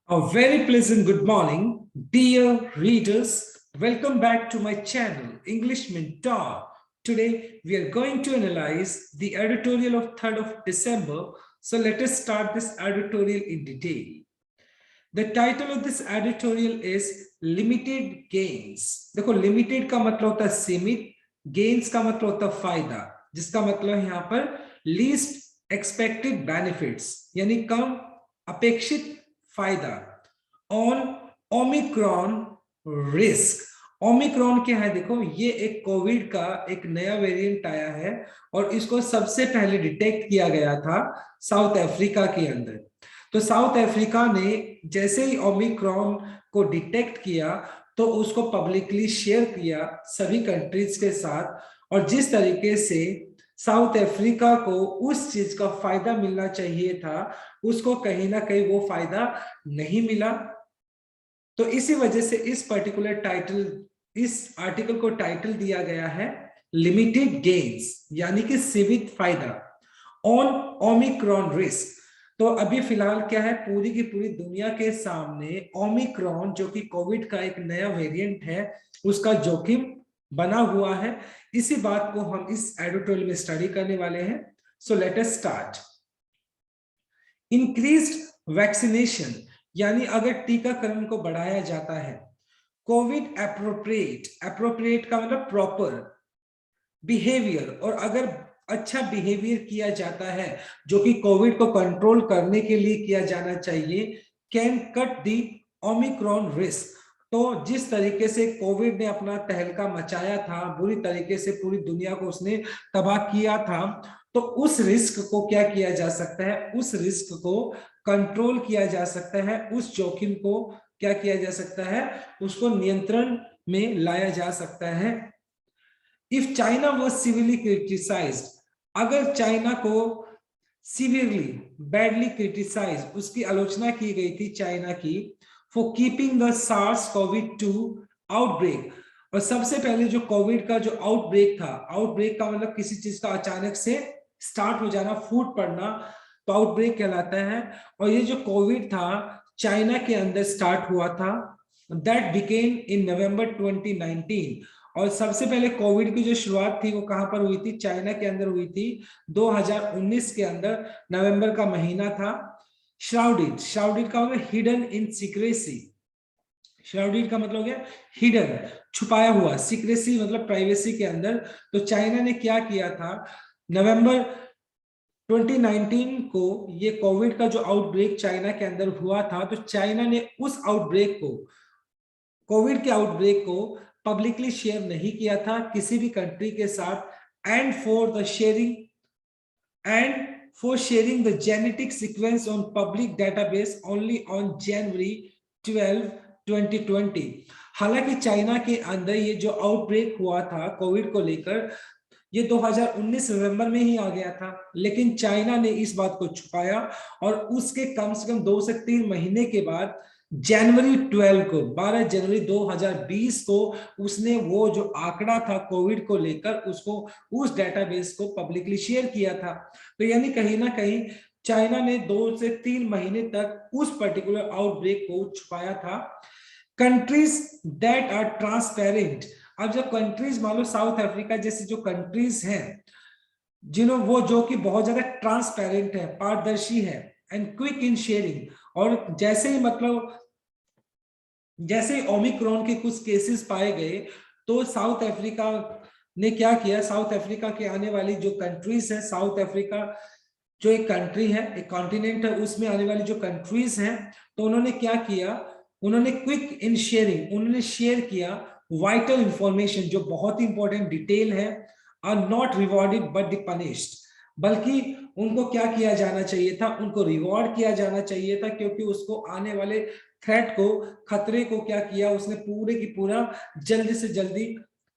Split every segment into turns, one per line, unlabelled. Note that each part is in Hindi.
A very pleasant good morning, dear readers. Welcome back to my channel, English Mentor. Today, we are going to analyze the editorial of 3rd of December. So let us start this editorial in detail. The title of this editorial is Limited Gains. देखो, limited का मतलब होता है सीमित, gains का मतलब होता है फायदा, जिसका मतलब यहाँ पर least expected benefits, यानी कम अपेक्षित फायदा ऑन ओमिक्रॉन रिस्क। ओमिक्रॉन क्या है? देखो, ये एक कोविड का एक नया वेरिएंट आया है और इसको सबसे पहले डिटेक्ट किया गया था साउथ अफ्रीका के अंदर। तो साउथ अफ्रीका ने जैसे ही ओमिक्रॉन को डिटेक्ट किया तो उसको पब्लिकली शेयर किया सभी कंट्रीज के साथ, और जिस तरीके से साउथ अफ्रीका को उस चीज का फायदा मिलना चाहिए था, उसको कहीं ना कहीं वो फायदा नहीं मिला। तो इसी वजह से इस पर्टिकुलर टाइटल, इस आर्टिकल को टाइटल दिया गया है लिमिटेड गेन्स, यानी कि सीमित फायदा ऑन ओमिक्रॉन रिस्क। तो अभी फिलहाल क्या है, पूरी की पूरी दुनिया के सामने ओमिक्रॉन जो कि कोविड का एक नया वेरिएंट है, उसका जोखिम बना हुआ है। इसी बात को हम इस एडिटोरियल में स्टडी करने वाले हैं। So let us start. Increased vaccination, यानी अगर टीकाकरण को बढ़ाया जाता है। कोविड एप्रोप्रिएट, एप्रोप्रिएट का मतलब प्रॉपर बिहेवियर, और अगर अच्छा बिहेवियर किया जाता है जो कि कोविड को कंट्रोल करने के लिए किया जाना चाहिए, can cut the Omicron risk. तो जिस तरीके से कोविड ने अपना तहलका मचाया था, बुरी तरीके से पूरी दुनिया को उसने तबाह किया था, तो उस रिस्क को क्या किया जा सकता है, उस रिस्क को कंट्रोल किया जा सकता है, उस जोखिम को क्या किया जा सकता है, उसको नियंत्रण में लाया जा सकता है। If China was severely criticised, अगर चाइना को सिवियरली बैडली क्रिटिसाइज, उसकी आलोचना की गई थी चाइना की, for keeping the SARS COVID 2 outbreak. और सबसे पहले जो कोविड का जो आउटब्रेक था, आउटब्रेक का मतलब किसी चीज का अचानक से स्टार्ट हो जाना, फूट पड़ना, तो आउटब्रेक कहलाता है। और ये जो कोविड था चाइना के अंदर स्टार्ट हुआ था, दैट बिकेम इन नवंबर 2019। और सबसे पहले कोविड की जो शुरुआत थी वो कहां पर हुई थी? चाइना के अंदर हुई थी 2019 के अंदर, नवंबर का महीना था। श्राउडेड, श्राउडेड का मतलब हिडन इन सीक्रेसी, श्राउडेड का मतलब क्या? हिडन, छुपाया हुआ, सीक्रेसी मतलब प्राइवेसी के अंदर। तो चाइना ने क्या किया था, नवंबर 2019 को ये कोविड का जो आउटब्रेक चाइना के अंदर हुआ था, तो चाइना ने उस आउटब्रेक को, कोविड के आउटब्रेक को पब्लिकली शेयर नहीं किया था किसी भी कंट्री के साथ। And for sharing the genetic sequence on public database only on January 12, 2020। हालांकि चाइना के अंदर ये जो आउटब्रेक हुआ था कोविड को लेकर, ये 2019 नवंबर में ही आ गया था, लेकिन चाइना ने इस बात को छुपाया, और उसके कम से कम 2 से 3 महीने के बाद जनवरी 12 को, 12 जनवरी 2020 को उसने वो जो आंकड़ा था कोविड को लेकर, उसको, उस डेटाबेस को पब्लिकली शेयर किया था। तो यानी कहीं ना कहीं चाइना ने 2 से 3 महीने तक उस पर्टिकुलर आउटब्रेक को छुपाया था। कंट्रीज दैट आर ट्रांसपेरेंट, अब जब कंट्रीज, मान लो साउथ अफ्रीका जैसी जो कंट्रीज हैं, जिन्हों वो जो कि बहुत ज्यादा ट्रांसपेरेंट है, पारदर्शी है, एंड क्विक इन शेयरिंग, और जैसे ही मतलब जैसे ही ओमिक्रॉन के कुछ केसेस पाए गए, तो साउथ अफ्रीका ने क्या किया, साउथ अफ्रीका के आने वाली जो कंट्रीज है, साउथ अफ्रीका जो एक कंट्री है, एक कॉन्टिनेंट है, उसमें आने वाली जो कंट्रीज हैं, तो उन्होंने क्या किया, उन्होंने क्विक इन शेयरिंग, उन्होंने शेयर किया वाइटल इंफॉर्मेशन, जो बहुत ही इंपॉर्टेंट डिटेल है, are not rewarded but the punished, बल्कि उनको क्या किया जाना चाहिए था, उनको रिवॉर्ड किया जाना चाहिए था, क्योंकि उसको आने वाले थ्रेट को, खतरे को क्या किया उसने, पूरे की पूरा जल्दी से जल्दी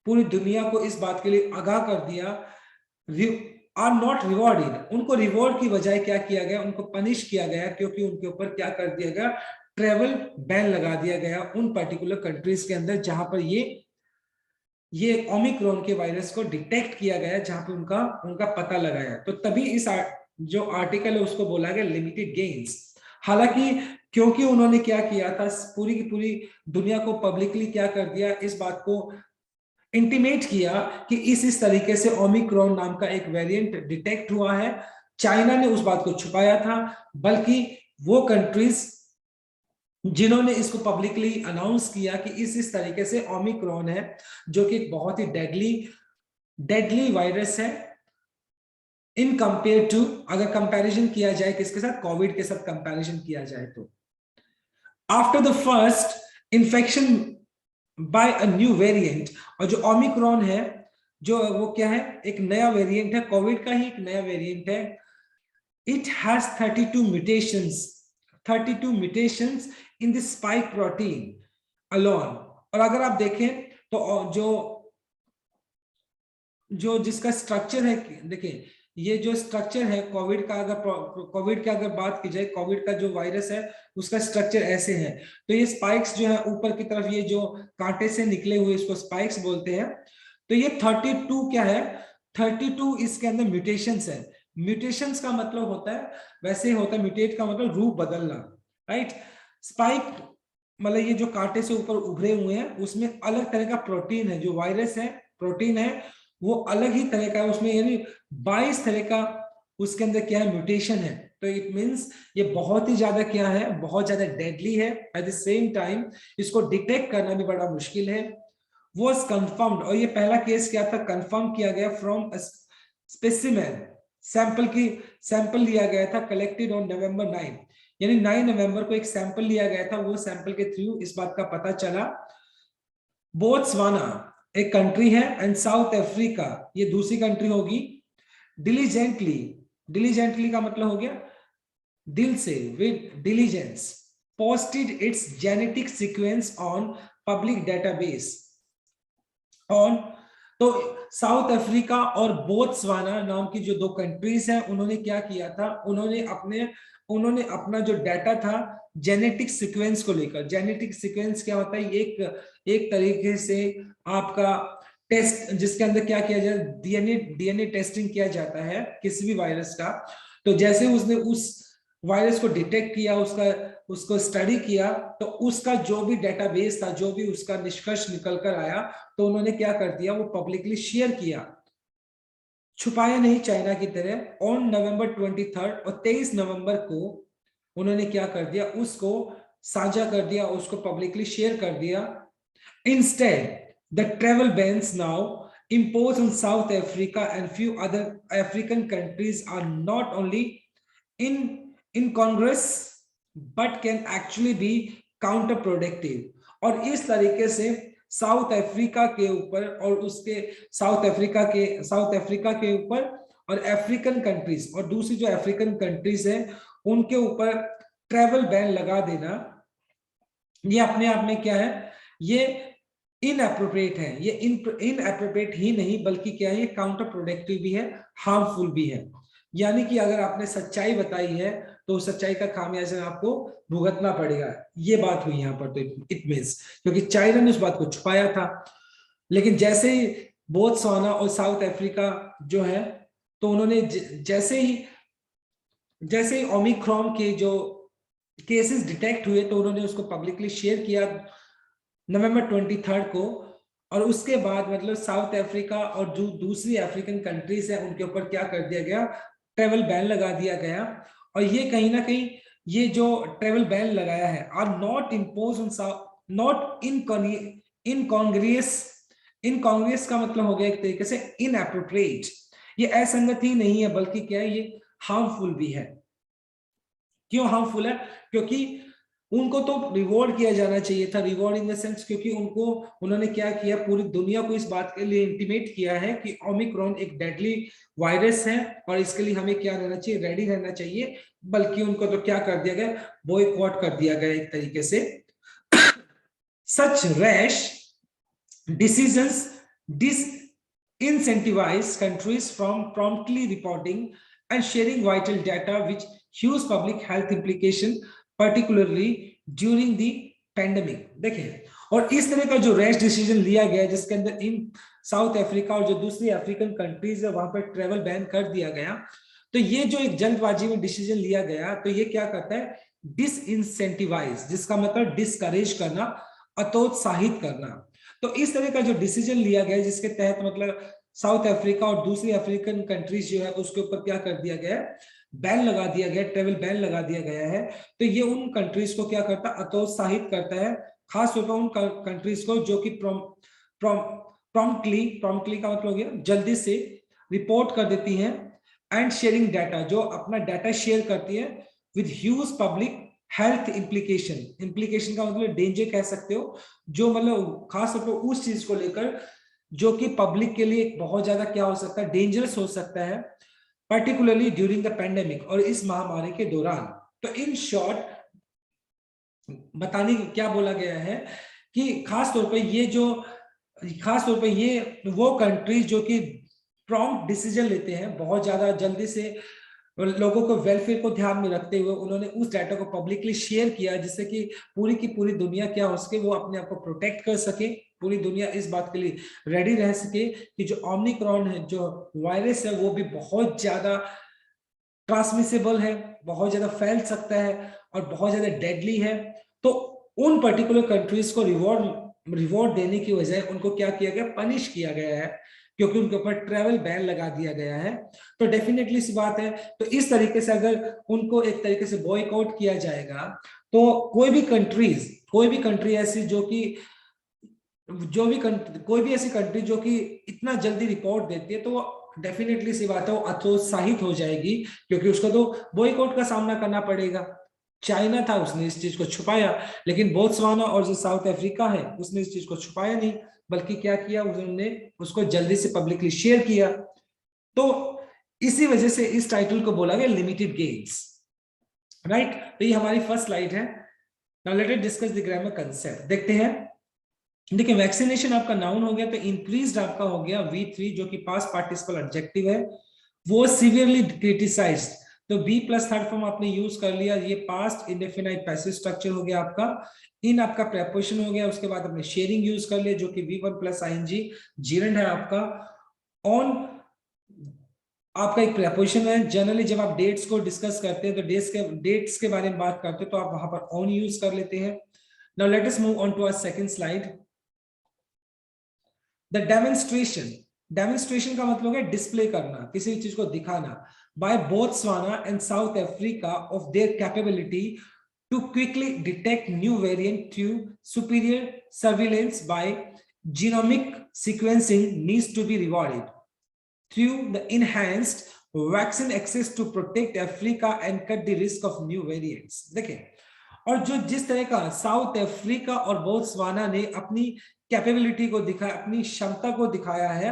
पूरी दुनिया को इस बात के लिए आगाह कर दिया। आर नॉट रिवॉर्डेड, उनको रिवॉर्ड की बजाय क्या किया गया, उनको पनिश किया गया, क्योंकि उनके ऊपर क्या कर दिया गया, ट्रेवल बैन लगा दिया गया उन पर्टिकुलर कंट्रीज के अंदर जहां पर ये ओमिक्रॉन के वायरस को डिटेक्ट किया गया, जहां पे उनका पता लगाया। तो तभी इस जो आर्टिकल है उसको बोला गया लिमिटेड गेन्स। हालांकि क्योंकि उन्होंने क्या किया था, पूरी की पूरी दुनिया को पब्लिकली क्या कर दिया, इस बात को इंटीमेट किया कि इस तरीके से ओमिक्रॉन नाम का एक वेरिएंट डिटेक्ट हुआ है। चाइना ने उस बात को छुपाया था, बल्कि वो कंट्रीज जिन्होंने इसको पब्लिकली अनाउंस किया कि इस तरीके से ओमिक्रॉन है, जो कि एक बहुत ही डेडली वायरस है इन कंपेयर टू, अगर कंपैरिजन किया जाए किसके साथ, कोविड के साथ कंपैरिजन किया जाए तो। After the first infection by a new variant, और जो ओमिक्रॉन है जो वो क्या है, एक नया वेरिएंट है, कोविड का ही एक नया वेरिएंट है। It has 32 mutations in the spike protein alone. और अगर आप देखें तो जो जिसका स्ट्रक्चर है, देखिए ये जो स्ट्रक्चर है कोविड का, अगर कोविड की अगर बात की जाए, कोविड का जो वायरस है उसका स्ट्रक्चर ऐसे है। तो ये स्पाइक्स जो है ऊपर की तरफ, ये जो कांटे से निकले हुए, इसको स्पाइक्स बोलते हैं। तो ये 32 क्या है, 32 इसके अंदर म्यूटेशंस है। म्यूटेशंस का मतलब होता है, वैसे ही होता है, म्यूटेट का मतलब रूप बदलना, राइट। स्पाइक मतलब ये जो कांटे से ऊपर उभरे हुए हैं, उसमें अलग तरह का प्रोटीन है, जो वायरस है प्रोटीन है वो अलग ही तरह का है उसमें, यानी 22 तरह का उसके अंदर क्या है, म्यूटेशन है। तो इट मींस ये बहुत ही ज्यादा क्या है, बहुत ज्यादा डेडली है। एट द सेम टाइम इसको डिटेक्ट करना भी बड़ा मुश्किल है। वाज कंफर्म्ड, और ये पहला केस क्या था, कंफर्म किया गया फ्रॉम स्पेसिमेन, सैंपल लिया गया था, कलेक्टेड ऑन November 9, यानी 9 नवंबर को एक सैंपल लिया गया था। वो सैंपल के थ्रू इस बात का पता चला। बोत्सवाना एक कंट्री है, एंड साउथ अफ्रीका ये दूसरी कंट्री होगी। डिलीजेंटली का मतलब हो गया दिल से, with diligence, posted it's genetic sequence on public database on. तो साउथ अफ्रीका और बोत्सवाना नाम की जो दो कंट्रीज हैं, उन्होंने क्या किया था, उन्होंने अपना जो डाटा था जेनेटिक सीक्वेंस को लेकर, जेनेटिक सीक्वेंस क्या होता है, एक तरीके से आपका टेस्ट जिसके अंदर क्या किया जाए, डीएनए टेस्टिंग किया जाता है किसी भी वायरस का। तो जैसे उसने उस वायरस को डिटेक्ट किया, उसको स्टडी किया, तो उसका जो भी डेटाबेस था, जो भी उसका निष्कर्ष निकल कर आया, तो उन्होंने क्या कर दिया, वो पब्लिकली शेयर किया, छुपाया नहीं चाइना की तरह। ऑन November 23 और 23 नवंबर को उन्होंने क्या कर दिया, उसको साझा कर दिया, उसको पब्लिकली शेयर कर दिया। Instead the travel bans now imposed on South Africa and few other African countries are not only in Congress but can actually be counterproductive। और इस तरीके से साउथ अफ्रीका के ऊपर और उसके साउथ अफ्रीका के ऊपर और अफ्रीकन कंट्रीज और दूसरी जो अफ्रीकन कंट्रीज है उनके ऊपर ट्रैवल बैन लगा देना, ये अपने आप में क्या है, ये इनएप्रोप्रिएट है। ये इनएप्रोप्रिएट ही नहीं बल्कि क्या है, ये काउंटर प्रोडक्टिव भी है, हार्मफुल भी है। यानी कि अगर आपने सच्चाई बताई है तो उस सच्चाई का खामियाजा आपको भुगतना पड़ेगा, ये बात हुई यहाँ पर। तो इट मींस क्योंकि चाइना ने उस बात को छुपाया था, लेकिन जैसे ही बोत्सवाना और साउथ अफ्रीका जो है, तो उन्होंने जैसे ही ओमिक्रॉन के जो केसेस डिटेक्ट हुए, तो उन्होंने उसको पब्लिकली शेयर किया November 23 को। और उसके बाद मतलब साउथ अफ्रीका और जो दूसरी अफ्रीकन कंट्रीज है उनके ऊपर क्या कर दिया गया, ट्रेवल बैन लगा दिया गया। और ये कहीं ना कहीं ये जो ट्रेवल बैन लगाया है are not impose on, not in Congress का मतलब हो गया एक तरीके से इनएप्रोप्रिएट, ये असंगत ही नहीं है बल्कि क्या है, ये हार्मफुल भी है। क्यों हार्मफुल है, क्योंकि उनको तो रिवॉर्ड किया जाना चाहिए था, रिवॉर्ड इन द सेंस क्योंकि उन्होंने क्या किया, पूरी दुनिया को इस बात के लिए इंटीमेट किया है कि ओमिक्रॉन एक डेडली वायरस है और इसके लिए हमें क्या रहना चाहिए, रेडी रहना चाहिए। बल्कि उनको तो क्या कर दिया गया, बॉयकॉट कर दिया गया एक तरीके से। Such rash decisions disincentivize countries from promptly reporting and sharing vital data which huge public health implication particularly during the pandemic। देखिए, और इस तरह का जो रैश डिसीजन लिया गया जिसके अंदर इन साउथ अफ्रीका और जो दूसरी अफ्रीकन कंट्रीज है वहां पर ट्रेवल बैन कर दिया गया, तो ये जो एक जल्दबाजी में डिसीजन लिया गया, तो ये क्या करता है, डिसइंसेंटिवाइज, जिसका मतलब डिस्करेज करना, अतोत्साहित करना। तो इस तरह का जो डिसीजन लिया गया जिसके तहत मतलब साउथ अफ्रीका और दूसरी अफ्रीकन कंट्रीज जो है उसके ऊपर क्या कर दिया गया, बैन लगा दिया गया, ट्रेवल बैन लगा दिया गया है। तो ये उन कंट्रीज को क्या करता है, अतोत्साहित करता है, खासतौर पर उन कंट्रीज को जो कि प्रॉम्प्टली का मतलब हो गया जल्दी से रिपोर्ट कर देती हैं, एंड शेयरिंग डाटा, जो अपना डाटा शेयर करती है with huge public health implication का मतलब डेंजर कह सकते हो, जो मतलब खास तौर पर उस चीज को लेकर जो कि पब्लिक के लिए बहुत ज्यादा क्या हो सकता है, डेंजरस हो सकता है, पर्टिकुलरली ड्यूरिंग द पेंडेमिक, और इस महामारी के दौरान। तो इन शॉर्ट बताने क्या बोला गया है कि खास तौर पे ये वो कंट्रीज जो कि प्रॉम्प्ट डिसीजन लेते हैं, बहुत ज्यादा जल्दी से लोगों को वेलफेयर को ध्यान में रखते हुए उन्होंने उस डाटा को पब्लिकली शेयर किया, जिससे कि पूरी की पूरी दुनिया क्या हो सके, वो अपने आप को प्रोटेक्ट कर सके, पूरी दुनिया इस बात के लिए रेडी रह सके कि जो ओमिक्रॉन है, जो वायरस है, वो भी बहुत ज्यादा ट्रांसमिसेबल है, बहुत ज्यादा फैल सकता है और बहुत ज्यादा डेडली है। तो उन पर्टिकुलर कंट्रीज को रिवॉर्ड देने की बजाय उनको क्या किया गया, पनिश किया गया है, क्योंकि उनके ऊपर ट्रैवल बैन लगा दिया गया है। तो डेफिनेटली सी बात है, तो इस तरीके से अगर उनको एक तरीके से बॉयकॉट किया जाएगा, तो कोई भी कंट्री ऐसी जो कि कोई भी ऐसी कंट्री जो कि इतना जल्दी रिपोर्ट देती है, तो वो डेफिनेटली सी बात है वो हतोत्साहित हो जाएगी, क्योंकि उसको तो बॉयकॉट का सामना करना पड़ेगा। चाइना था, उसने इस चीज को छुपाया, लेकिन बोत्सवाना और जो साउथ अफ्रीका है उसने इस चीज को छुपाया नहीं, बल्कि क्या किया, उन्होंने उसको जल्दी से पब्लिकली शेयर किया। तो इसी वजह से इस टाइटल को बोला गया लिमिटेड गेन्स, राइट। तो ये हमारी फर्स्ट स्लाइड है। Now let us discuss the grammar concept. देखते हैं, देखिए वैक्सीनेशन आपका नाउन हो गया, तो इंक्रीज्ड आपका हो गया V3 जो कि पास्ट पार्टिसिपल एडजेक्टिव है, वो सीवियरली क्रिटिसाइज्ड, तो बी प्लस थर्ड फॉर्म आपने यूज कर लिया, ये पास्ट इंडेफिनाइट पैसिव स्ट्रक्चर हो गया आपका, इन आपका प्रेपोजिशन हो गया, उसके बाद आपने शेयरिंग यूज कर लिया जो कि V1 प्लस ING जीरेंड है आपका, ऑन आपका एक प्रेपोजिशन है। जनरली जब आप डेट्स को डिस्कस करते हैं तो डेट्स के बारे में बात करते हैं तो आप वहां पर ऑन यूज कर लेते हैं। Now let us move on to our second slide. The demonstration का मतलब है डिस्प्ले करना, किसी चीज को दिखाना, by Botswana and South Africa of their capability to quickly detect new variant through superior surveillance by genomic sequencing needs to be rewarded through the enhanced vaccine access to protect Africa and cut the risk of new variants। देखिए, और जो जिस तरह का साउथ अफ्रीका और बोत्सवाना ने अपनी कैपेबिलिटी को दिखाया, अपनी क्षमता को दिखाया है,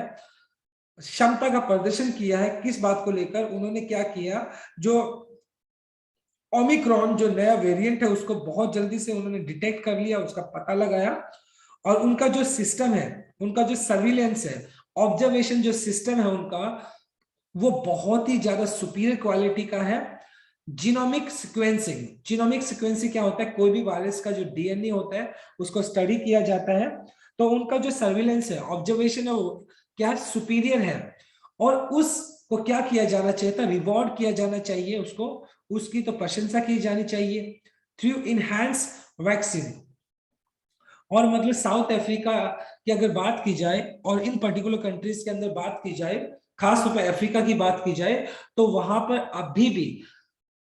क्षमता का प्रदर्शन किया है, किस बात को लेकर, उन्होंने क्या किया, जो ओमिक्रॉन जो नया वेरिएंट है उसको बहुत जल्दी से उन्होंने डिटेक्ट कर लिया, उसका पता लगाया, और उनका जो सिस्टम है, उनका जो सर्विलेंस है, ऑब्जर्वेशन जो सिस्टम है उनका, वो बहुत ही ज्यादा सुपीरियर क्वालिटी का है। जीनोमिक सिक्वेंसिंग क्या होता है, कोई भी वायरस का जो डीएनए होता है उसको स्टडी किया जाता है, तो उनका जो सर्विलेंस है, ऑब्जर्वेशन है, वो क्या सुपीरियर है, और उसको क्या किया जाना चाहिए था, रिवॉर्ड किया जाना चाहिए उसको, उसकी तो प्रशंसा की जानी चाहिए थ्रू इनहैंस वैक्सीन। और मतलब साउथ अफ्रीका की अगर बात की जाए और इन पर्टिकुलर कंट्रीज के अंदर बात की जाए, खास तौर पर अफ्रीका की बात की जाए, तो वहां पर अभी भी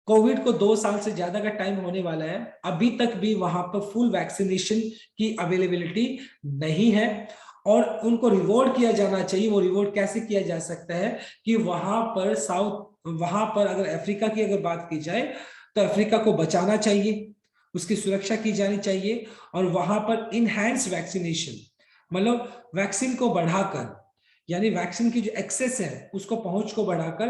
कोविड को 2 साल से ज्यादा का टाइम होने वाला है, अभी तक भी वहां पर फुल वैक्सीनेशन की अवेलेबिलिटी नहीं है, और उनको रिवॉर्ड किया जाना चाहिए। वो रिवॉर्ड कैसे किया जा सकता है कि वहां पर अगर अफ्रीका की अगर बात की जाए तो अफ्रीका को बचाना चाहिए, उसकी सुरक्षा की जानी चाहिए, और वहां पर इनहैंस वैक्सीनेशन मतलब वैक्सीन को बढ़ाकर, यानी वैक्सीन की जो एक्सेस है उसको पहुंच को बढ़ाकर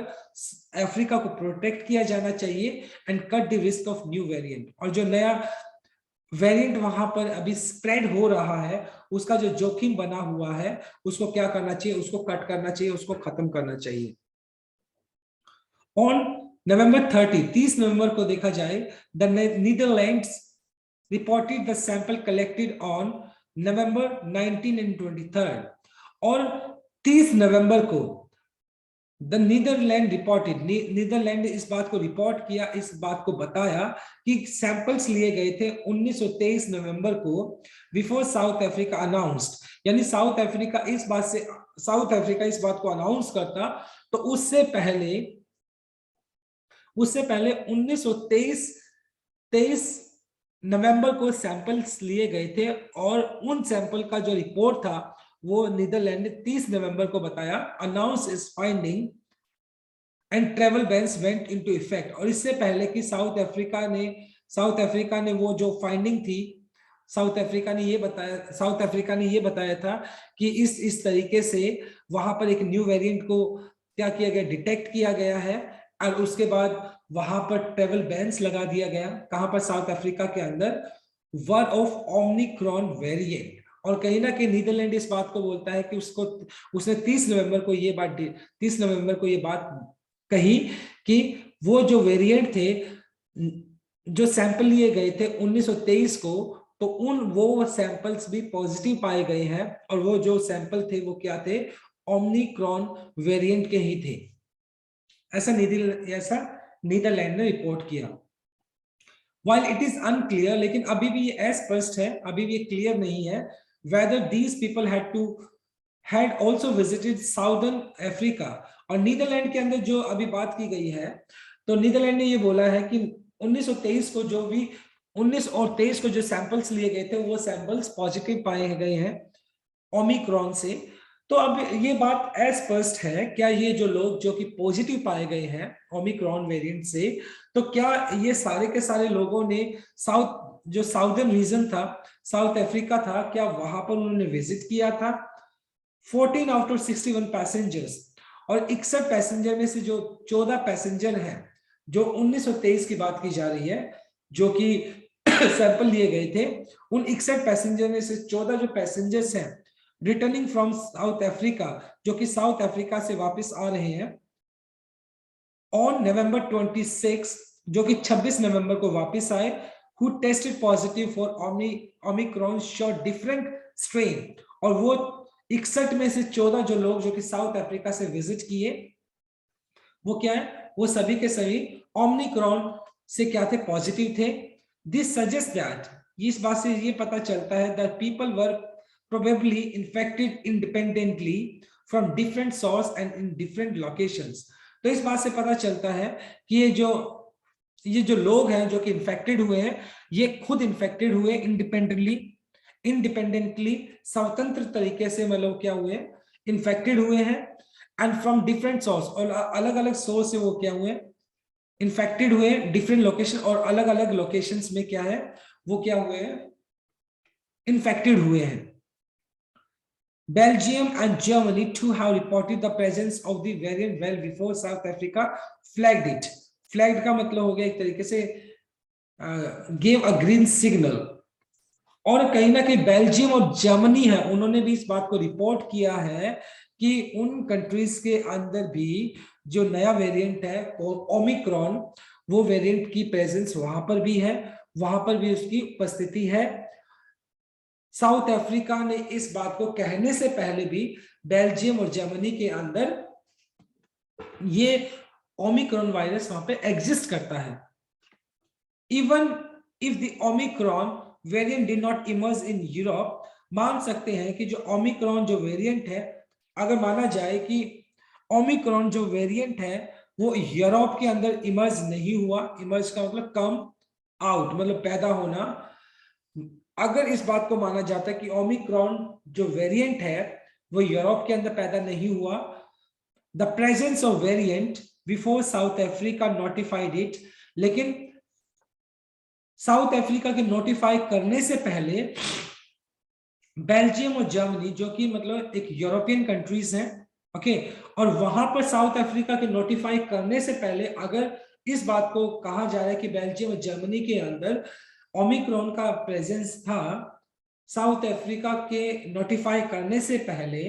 अफ्रीका को प्रोटेक्ट किया जाना चाहिए, and cut the risk of new variant. और जो नया वेरिएंट वहां पर अभी स्प्रेड हो रहा है उसका जो जोखिम बना हुआ है उसको क्या करना चाहिए, उसको कट करना चाहिए, उसको खत्म करना चाहिए। ऑन नवंबर 30 नवंबर को देखा जाए, the Netherlands reported the sample collected on November 19 and 23, और 30 नवंबर को द नीदरलैंड रिपोर्टेड, नीदरलैंड इस बात को रिपोर्ट किया, इस बात को बताया कि सैंपल्स लिए गए थे 1923 नवंबर को, बिफोर साउथ अफ्रीका अनाउंस्ड, यानी साउथ अफ्रीका इस बात को अनाउंस करता, तो उससे पहले 1923 नवंबर को सैंपल्स लिए गए थे, और उन सैंपल का जो रिपोर्ट था वो नीदरलैंड ने 30 नवंबर को बताया, announce is finding and travel bans went into effect. और इससे पहले कि साउथ अफ्रीका ने वो जो फाइंडिंग थी, साउथ अफ्रीका ने ये बताया था कि इस तरीके से वहां पर एक न्यू वेरिएंट को क्या किया गया, डिटेक्ट किया गया है, और उसके बाद वहां पर ट्रेवल बैन्स लगा दिया गया। कहां पर? साउथ अफ्रीका के अंदर, वर ऑफ ओमिक्रॉन वेरिएंट। और कहीं ना कहीं नीदरलैंड इस बात को बोलता है कि उसने 30 नवंबर को ये बात कही कि वो जो वेरिएंट थे, जो सैंपल लिए गए थे 1923 को, तो वो सैंपल्स भी पॉजिटिव पाए गए हैं, और वो जो सैंपल थे वो क्या थे, ओमिक्रॉन वेरिएंट के ही थे। ऐसा नीदरलैंड ने रिपोर्ट किया। While it is unclear, लेकिन अभी भी ये अस्पष्ट है, अभी भी क्लियर नहीं है, whether these people had also visited Southern Africa। और नीदरलैंड के अंदर जो अभी बात की गई है, तो नीदरलैंड ने ये बोला है कि 1923 को जो भी 19 और 23 को जो सैंपल्स लिए गए थे, वो सैंपल्स पॉजिटिव पाए गए हैं ओमिक्रॉन से। तो अब ये बात अस्पष्ट है, क्या ये जो लोग जो कि पॉजिटिव पाए गए हैं ओमिक्रॉन वेरिएंट से, तो क्या ये सारे के सारे लोगों ने जो साउदर्न रीजन था, साउथ अफ्रीका था, क्या वहां पर उन्होंने विजिट किया था? 14 आउट ऑफ 61 पैसेंजर्स, और 61 पैसेंजर में से जो 14 पैसेंजर हैं, जो 1923 की बात की जा रही है, जो कि सैंपल लिए गए थे, उन 61 पैसेंजर में से 14 जो पैसेंजर्स हैं रिटर्निंग फ्रॉम साउथ अफ्रीका, जो कि साउथ अफ्रीका से वापस आ रहे हैं, ऑन नवंबर 26, जो कि 26 नवंबर को वापस आए, who tested positive for Omicron showed different strain। और वो 61 में से 14 जो लोग जो कि साउथ अफ्रीका से विजिट किए, वो क्या है, वो सभी के सभी ओमिक्रॉन से क्या थे, पॉजिटिव थे। दिस सजेस्ट दैट, इस बात से ये पता चलता है that people were probably infected independently from different source and in different locations. तो इस बात से पता चलता है कि ये जो लोग हैं जो कि इन्फेक्टेड हुए हैं, ये खुद इन्फेक्टेड हुए इंडिपेंडेंटली स्वतंत्र तरीके से, मतलब क्या हुए, इन्फेक्टेड हुए हैं, एंड फ्रॉम डिफरेंट सोर्स, और अलग अलग सोर्स से वो क्या हुए, इन्फेक्टेड हुए, डिफरेंट लोकेशन, और अलग अलग लोकेशंस में क्या है, वो क्या हुए हैं, इन्फेक्टेड हुए हैं। Belgium and Germany too have reported the presence of the variant well before South Africa flagged it। Flagged का मतलब हो गया एक तरीके से gave a green signal। और कहीं ना कहीं बेल्जियम और जर्मनी है, उन्होंने भी इस बात को रिपोर्ट किया है कि उन कंट्रीज के अंदर भी जो नया वेरिएंट है ओमिक्रॉन, वो वेरिएंट की प्रेजेंस वहां पर भी है, वहां पर भी उसकी उपस्थिति है। साउथ अफ्रीका ने इस बात को कहने से पहले भी बेल्जियम और जर्मनी के अंदर ये ओमिक्रॉन वायरस वहां पे एग्जिस्ट करता है। Even if the Omicron variant did not emerge in Europe, मान सकते हैं कि जो ओमिक्रॉन जो वेरिएंट है, अगर माना जाए कि ओमिक्रॉन जो वेरिएंट है वो यूरोप के अंदर इमर्ज नहीं हुआ, इमर्ज का मतलब कम आउट, मतलब पैदा होना, अगर इस बात को माना जाता है कि ओमिक्रॉन जो वेरिएंट है वो यूरोप के अंदर पैदा नहीं हुआ, the presence of variant before south Africa notified it, लेकिन साउथ अफ्रीका के नोटिफाई करने से पहले बेल्जियम और जर्मनी, जो कि मतलब एक यूरोपियन कंट्रीज हैं, ओके, और वहां पर साउथ अफ्रीका के नोटिफाई करने से पहले अगर इस बात को कहा जा रहा है कि बेल्जियम और जर्मनी के अंदर ओमिक्रॉन का प्रेजेंस था साउथ अफ्रीका के नोटिफाई करने से पहले,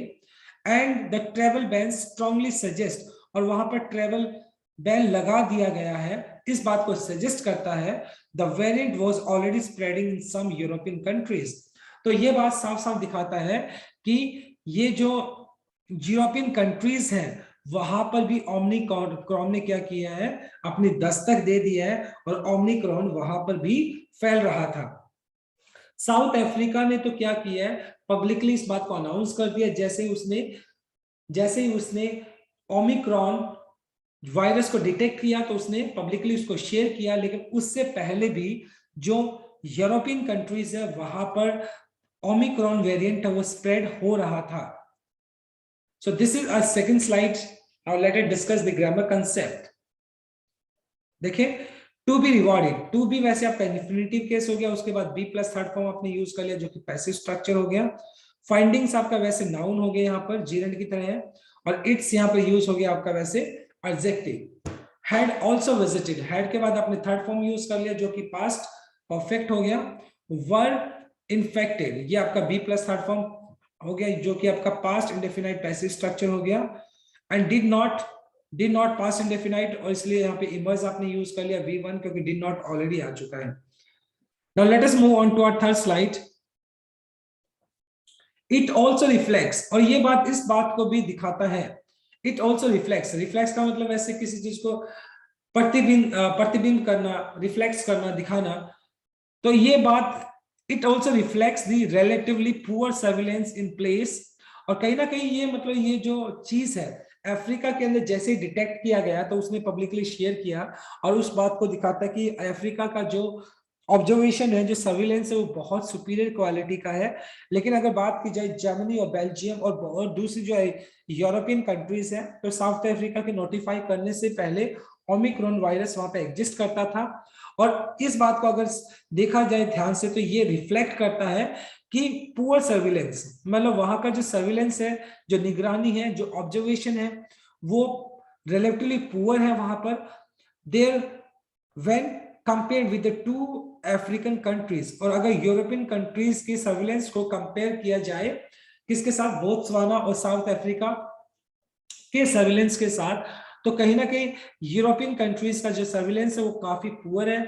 and the travel ban strongly suggest, और वहां पर ट्रेवल बैन लगा दिया गया है, इस बात को सजेस्ट करता है the variant was already spreading in some European countries. तो ये बात साफ साफ दिखाता है कि ये जो यूरोपियन कंट्रीज हैं वहां पर भी ओमिक्रॉन ने क्या किया है, अपनी दस्तक दे दिया है और ओमिक्रॉन वहां पर भी फैल रहा था। साउथ अफ्रीका ने तो क्या किया है, पब्लिकली इस बात को अनाउंस कर दिया जैसे ही उसने ओमिक्रॉन वायरस को डिटेक्ट किया तो उसने पब्लिकली उसको शेयर किया। लेकिन उससे पहले भी जो यूरोपियन कंट्रीज है वहां पर ओमिक्रॉन वेरिएंट है वो स्प्रेड हो रहा था। So this is a second slide. Now let us discuss the grammar concept. देखिए, to be rewarded, to be वैसे आपका इंफिनिटिव केस हो गया, उसके बाद बी प्लस थर्ड फॉर्म आपने यूज कर लिया जो कि पैसिव स्ट्रक्चर हो गया। फाइंडिंग्स आपका वैसे नाउन हो गया यहाँ पर जीरेंट की तरह है, और इट्स यहाँ पर यूज हो गया आपका वैसे adjective. Had also visited, had के बाद आपने थर्ड फॉर्म यूज कर लिया जो कि पास्ट परफेक्ट हो गया। वर इन्फेक्टेड, ये आपका बी प्लस थर्ड फॉर्म हो गया जो कि आपका पास्ट इंडेफिनाइट पैसिव स्ट्रक्चर हो गया। And did not past indefinite, और इसलिए यहाँ पे इमर्ज आपने यूज कर लिया V1 क्योंकि डिड नॉट ऑलरेडी आ चुका है। Now let us move on to our third slide. It also reflects, और ये बात इस बात को भी दिखाता है, इट ऑल्सो रिफ्लेक्ट्स, रिफ्लेक्ट्स का मतलब ऐसे किसी चीज को प्रतिबिंब करना, रिफ्लेक्ट्स करना, दिखाना। तो ये बात, it also reflects the relatively poor surveillance in place, और कहीं ना कहीं ये मतलब ये जो चीज है अफ्रीका के अंदर जैसे ही डिटेक्ट किया गया तो उसने पब्लिकली शेयर किया, और उस बात को दिखाता है कि अफ्रीका का जो ऑब्जर्वेशन है, जो सर्विलेंस है, वो बहुत सुपीरियर क्वालिटी का है। लेकिन अगर बात की जाए जर्मनी और बेल्जियम और दूसरी जो है यूरोपियन कंट्रीज है, तो साउथ अफ्रीका के नोटिफाई करने से पहले ओमिक्रॉन वायरस वहां पे एग्जिस्ट करता था। और इस बात को अगर देखा जाए ध्यान से तो ये रिफ्लेक्ट करता है कि पुअर सर्विलेंस, मतलब वहां का जो सर्विलेंस है, जो निगरानी है, जो ऑब्जर्वेशन है, वो रिलेटिवली पुअर है वहां पर there when compared with the two African countries. और अगर यूरोपियन कंट्रीज के सर्विलेंस को कंपेयर किया जाए किसके साथ, बोत्सवाना और साउथ अफ्रीका के सर्विलेंस के साथ, तो कहीं ना कहीं यूरोपियन कंट्रीज का जो सर्विलेंस है वो काफी पुअर है।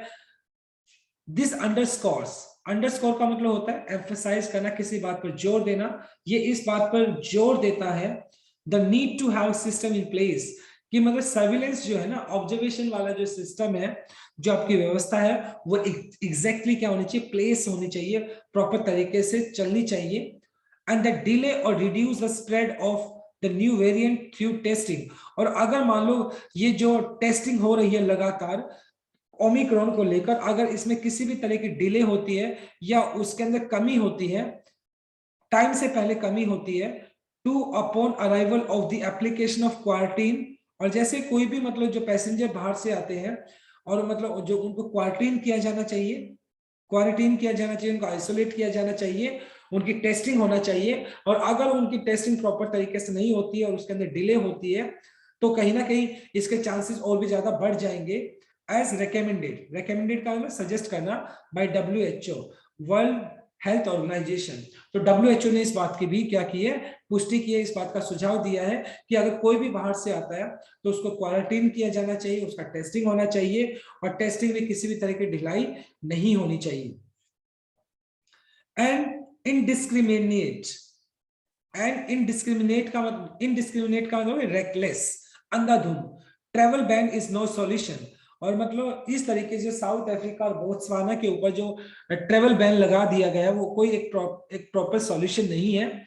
दिस अंडरस्कोर्स, अंडरस्कोर का मतलब होता है एम्फसाइज करना, किसी बात पर जोर देना। ये इस बात पर जोर देता है the need to have system in place, कि मतलब सर्विलेंस जो है ना, ऑब्जर्वेशन वाला जो सिस्टम है, जो आपकी व्यवस्था है, वो एग्जैक्टली क्या होनी चाहिए, प्लेस होनी चाहिए, प्रॉपर तरीके से चलनी चाहिए। एंड द डिले और reduce the spread of the new variant through testing. और अगर मान लो ये जो टेस्टिंग हो रही है लगातार ओमिक्रॉन को लेकर, अगर इसमें किसी भी तरह की डिले होती है या उसके अंदर कमी होती है, टाइम से पहले कमी होती है, two upon arrival of the application of quarantine, और जैसे कोई भी मतलब जो पैसेंजर बाहर से आते हैं और मतलब जो उनको क्वारंटीन किया जाना चाहिए, क्वारंटीन किया जाना चाहिए, उनको आइसोलेट किया जाना चाहिए, उनकी टेस्टिंग होना चाहिए। और अगर उनकी टेस्टिंग प्रॉपर तरीके से नहीं होती है और उसके अंदर डिले होती है, तो कहीं ना कहीं इसके चांसेस और भी ज्यादा बढ़ जाएंगे। एज रिकमेंडेड, रिकमेंडेड का मतलब सजेस्ट करना, by WHO, world health organisation. तो WHO ने इस बात की भी क्या की है, पुष्टि की है, इस बात का सुझाव दिया है कि अगर कोई भी बाहर से आता है तो उसको क्वारंटीन किया जाना चाहिए, उसका टेस्टिंग होना चाहिए, और टेस्टिंग में किसी भी तरह की ढिलाई नहीं होनी चाहिए। एंड इनडिस्क्रिमिनेट, एंड इनडिस्क्रिमिनेट का मतलब रेकलेस, अंधाधुंध। Travel ban is no solution, और मतलब इस तरीके से साउथ अफ्रीका और बोत्सवाना के ऊपर जो ट्रेवल बैन लगा दिया गया है वो कोई एक प्रॉपर सॉल्यूशन नहीं है,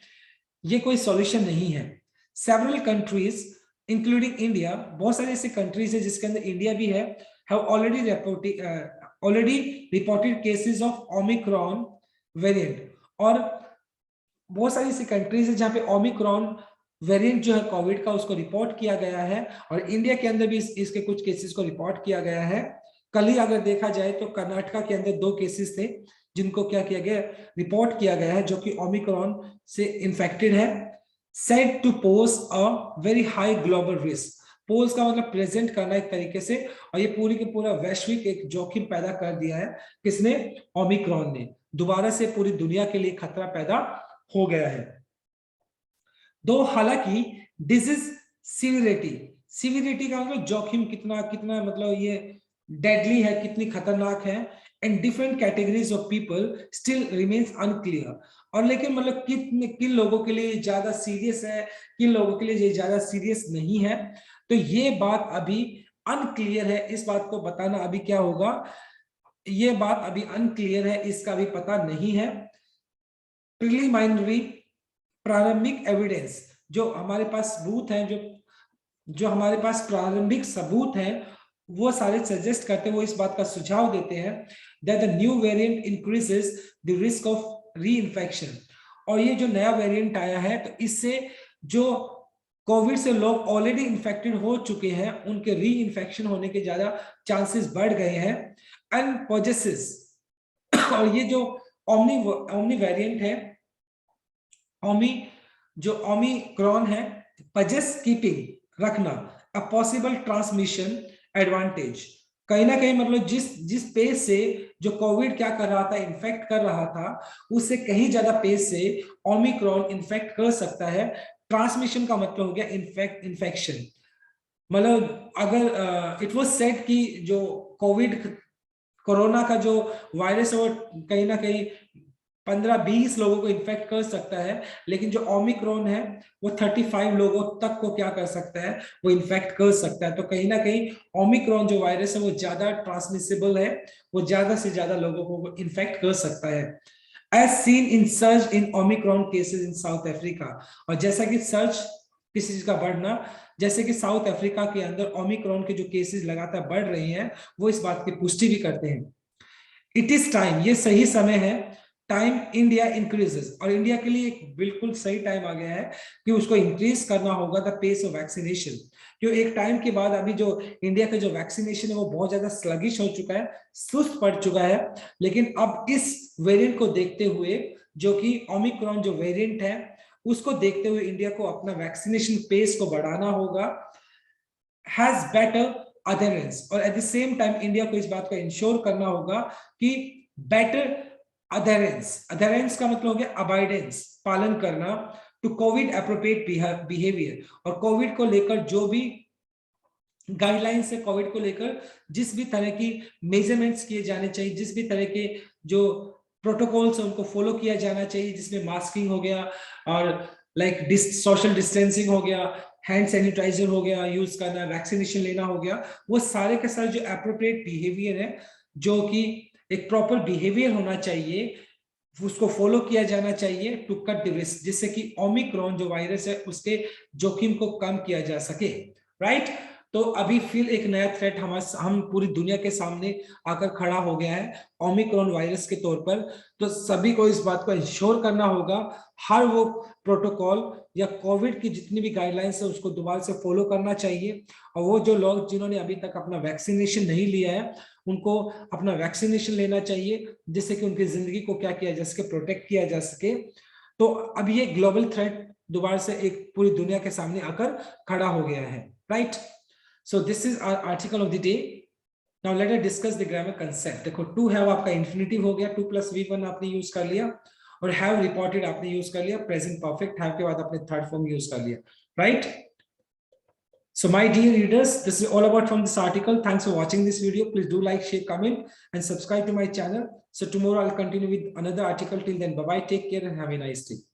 ये कोई सॉल्यूशन नहीं है। सेवरल कंट्रीज इंक्लूडिंग इंडिया, बहुत सारी ऐसी कंट्रीज है जिसके अंदर इंडिया भी है, have already reported cases of Omicron variant. और बहुत सारी ऐसी कंट्रीज है जहां पे ओमिक्रॉन वेरिएंट जो है कोविड का उसको रिपोर्ट किया गया है, और इंडिया के अंदर भी इसके कुछ केसेस को रिपोर्ट किया गया है। कल ही अगर देखा जाए तो कर्नाटका के अंदर 2 केसेस थे जिनको क्या किया गया, रिपोर्ट किया गया है, जो कि ओमिक्रॉन से इन्फेक्टेड है। Said to pose a very high global risk, pose का मतलब प्रेजेंट करना एक तरीके से, और ये पूरी के पूरा वैश्विक एक जोखिम पैदा कर दिया है, किसने, ओमिक्रॉन ने। दोबारा से पूरी दुनिया के लिए खतरा पैदा हो गया है। दो हालांकि डिजीज सीवियरिटी, सीवियरिटी का मतलब जोखिम कितना कितना, मतलब ये डेडली है, कितनी खतरनाक है, and different categories of people still remains unclear. और लेकिन मतलब किन लोगों के लिए ज्यादा सीरियस है, किन लोगों के लिए ये ज्यादा सीरियस नहीं है, तो ये बात अभी अनक्लियर है। इस बात को बताना अभी क्या होगा, ये बात अभी अनक्लियर है, इसका भी पता नहीं है। प्रिलिमिनरी प्रारंभिक एविडेंस, जो हमारे पास सबूत हैं, जो हमारे पास प्रारंभिक सबूत हैं, वो सारे सजेस्ट करते हैं, वो इस बात का सुझाव देते हैं that the new variant increases the risk of री इन्फेक्शन। और ये जो नया वेरिएंट आया है, तो इससे जो कोविड से लोग ऑलरेडी इन्फेक्टेड हो चुके हैं, उनके री इन्फेक्शन होने के ज्यादा चांसेस बढ़ गए हैं। एंड पॉजेसेस, और ये जो ओमनी वेरिएंट है, जो ओमिक्रॉन है, पजेस कीपिंग रखना अ पॉसिबल ट्रांसमिशन एडवांटेज। कहीं ना कहीं मतलब जिस पेस से जो कोविड क्या कर रहा था, इन्फेक्ट कर रहा था, उससे कहीं ज्यादा पेस से ओमिक्रॉन इन्फेक्ट कर सकता है। ट्रांसमिशन का मतलब हो गया इन्फेक्शन। मतलब अगर इट वाज सेड कि जो कोरोना का जो वायरस है वो कहीं ना कहीं 15-20 लोगों को इन्फेक्ट कर सकता है, लेकिन जो ओमिक्रॉन है वो 35 लोगों तक को क्या कर सकता है, वो इन्फेक्ट कर सकता है। तो कहीं ना कहीं ओमिक्रॉन जो वायरस है वो ज्यादा ट्रांसमिसिबल है, वो ज्यादा से ज्यादा लोगों को इन्फेक्ट कर सकता है। As seen in surge in Omicron cases in South Africa, और जैसा कि सर्च किसी चीज का बढ़ना, जैसे कि साउथ अफ्रीका के अंदर ओमिक्रॉन के जो केसेस लगातार बढ़ रहे हैं, वो इस बात की पुष्टि भी करते हैं। इट इज टाइम, ये सही समय है, टाइम इंडिया इंक्रीजेस, और इंडिया के लिए एक बिल्कुल सही टाइम आ गया है कि उसको इंक्रीज करना होगा द पेस ऑफ वैक्सीनेशन। क्यों एक टाइम के बाद अभी जो इंडिया का जो वैक्सीनेशन है वो बहुत ज्यादा स्लगिश हो चुका है, सुस्त पड़ चुका है। लेकिन अब इस वेरिएंट को देखते हुए, जो कि ओमिक्रॉन जो वेरिएंट है, उसको देखते हुए इंडिया को अपना वैक्सीनेशन पेस को बढ़ाना होगा, हैज बेटर अधेरेंस, और at the same time India को इस बात का इंश्योर करना होगा कि बेटर अधेरेंस का मतलब हो गया अबाइडेंस, पालन करना, टू कोविड एप्रोप्रिएट बिहेवियर, और कोविड को लेकर जो भी गाइडलाइंस है, कोविड को लेकर जिस भी तरह की मेजरमेंट्स किए जाने चाहिए, जिस भी तरह के जो प्रोटोकॉल्स है उनको फॉलो किया जाना चाहिए, जिसमें मास्किंग हो गया और सोशल डिस्टेंसिंग हो गया, हैंड सैनिटाइजर हो गया यूज करना, वैक्सीनेशन लेना हो गया, वो सारे के सारे जो एप्रोप्रिएट बिहेवियर है, जो कि एक प्रॉपर बिहेवियर होना चाहिए, उसको फॉलो किया जाना चाहिए टू कट द रिस्क, जिससे कि ओमिक्रॉन जो वायरस है उसके जोखिम को कम किया जा सके। राइट, तो अभी फिर एक नया थ्रेट हम पूरी दुनिया के सामने आकर खड़ा हो गया है ओमिक्रॉन वायरस के तौर पर। तो सभी को इस बात को इंश्योर करना होगा, हर वो प्रोटोकॉल या कोविड की जितनी भी गाइडलाइंस है उसको दोबारा से फॉलो करना चाहिए। और वो जो लोग जिन्होंने अभी तक अपना वैक्सीनेशन नहीं लिया है, उनको अपना वैक्सीनेशन लेना चाहिए, जिससे कि उनकी जिंदगी को क्या किया जा सके, प्रोटेक्ट किया जा सके। तो अब ये ग्लोबल थ्रेट दोबारा से एक पूरी दुनिया के सामने आकर खड़ा हो गया है। Right, so this is our article of the day. Now let us discuss the grammar concept. देखो to have आपका infinitive हो गया, 2 plus V1 आपने यूज कर लिया, और have reported आपने यूज कर लिया, present perfect have के बाद आपने third form यूज कर लिया। Right? So my dear readers, this is all about from this article. Thanks for watching this video. Please do like, share, comment and subscribe to my channel. So tomorrow I'll continue with another article. Till then, bye bye, take care and have a nice day.